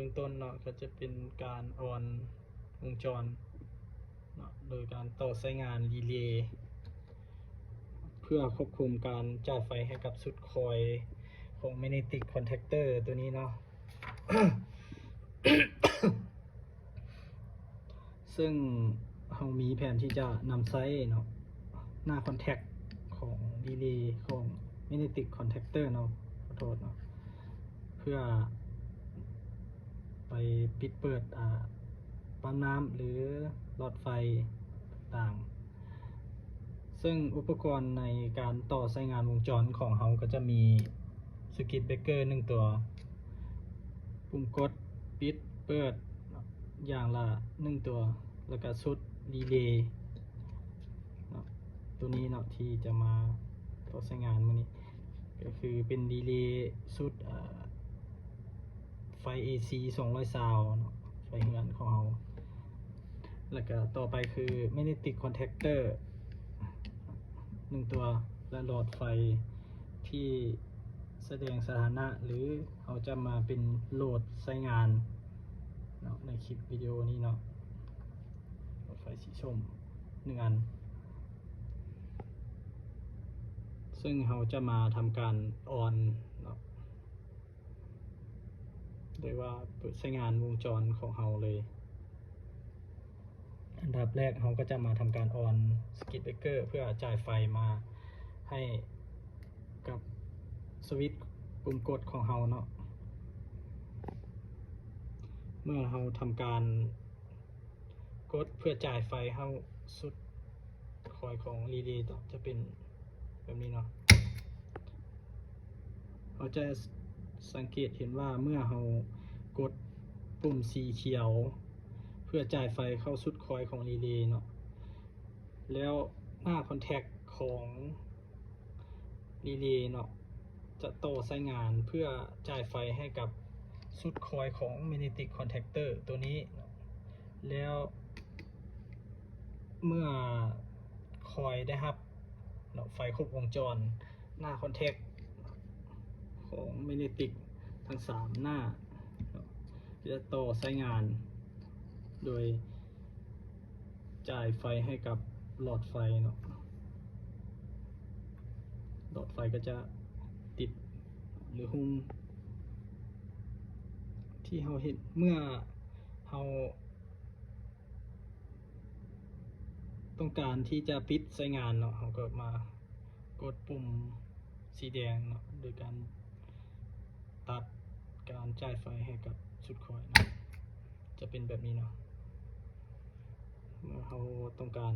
บื้องต้นเนาะก็จะเป็นการออนวงจรเนาะโดยการต่อสายงานรีเลย์เพื่อควบคุมการจ่ายไฟให้กับสุดคอยของ Magnetic Contactor ตัวนี้เนาะ ซึ่งเรามีแผนที่จะนำไซส์เนาะหน้าคอนแทคของรีเลย์ของ Magnetic Contactor เนาะขอโทษเนาะเพื่อไปปิดเปิดปั๊มน้ำหรือหลอดไฟต่างๆซึ่งอุปกรณ์ในการต่อสายงานวงจรของเราก็จะมีสกิตเบรกเกอร์1ตัวปุ่มกดปิดเปิดอย่างละ1ตัวแล้วก็ชุดรีเลย์ตัวนี้เนาะที่จะมาต่อสายงานมื้อนี้ก็คือเป็นรีเลย์ชุดไฟ AC 220เนาะไฟเฮือนของเราแล้วก็ต่อไปคือ Magnetic Contactor 1ตัวและหลอดไฟที่แสดงสถานะหรือเขาจะมาเป็นโหลดใช้งานเนาะในคลิปวิดีโอนี้เนาะหลอดไฟสีส้ม1อันซึ่งเราจะมาทำการออนเนาะโดยว่าเปิดใช้งานวงจรของเราเลยอันดับแรกเราก็จะมาทำการออนสกิตเบรกเกอร์เพื่อจ่ายไฟมาให้กับสวิตช์ปุ่มกดของเราเนาะเมื่อเราทำการกดเพื่อจ่ายไฟเข้าสุดคอยของรีเลย์จะเป็นแบบนี้เนาะเราจะสังเกตเห็นว่าเมื่อเรากดปุ่มสีเขียวเพื่อจ่ายไฟเข้าสุดคอยของรีเลย์เนาะแล้วหน้าคอนแทคของรีเลย์เนาะจะต่อสายงานเพื่อจ่ายไฟให้กับสุดคอยของ Magnetic Contactor ตัวนี้แล้วเมื่อคอยได้รับไฟครบวงจรหน้าคอนแทคของ Magnetic ทั้ง3หน้าจะต่อสายงานโดยจ่ายไฟให้กับหลอดไฟเนาะหลอดไฟก็จะติดหรือหุ้มที่เราเห็นเมื่อเราต้องการที่จะปิดใช้งานเนาะเราก็มากดปุ่มสีแดงเนาะโดยการตัดการจ่ายไฟให้กับสุดคอยนะจะเป็นแบบนี้เนาะเมื่อเราต้องการ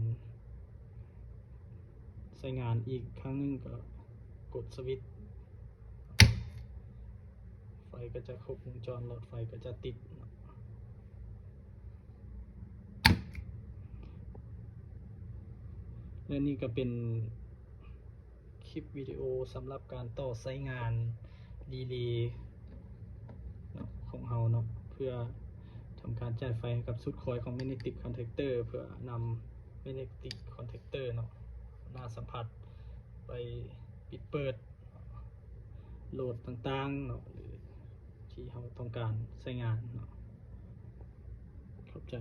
ใช้งานอีกครั้งนึงก็กดสวิตช์ไฟก็จะครบวงจรหลอดไฟก็จะติดและนี่ก็เป็นคลิปวิดีโอสำหรับการต่อสายงานรีเลย์ของเราเนาะเพื่อทำการจ่ายไฟให้กับสุดคอยของ Magnetic Contactor เพื่อนำ Magnetic Contactor เนาะหน้าสัมผัสไปปิดเปิดโหลดต่างๆเนาะหรือที่เราต้องการใช้งานเนาะเข้าใจ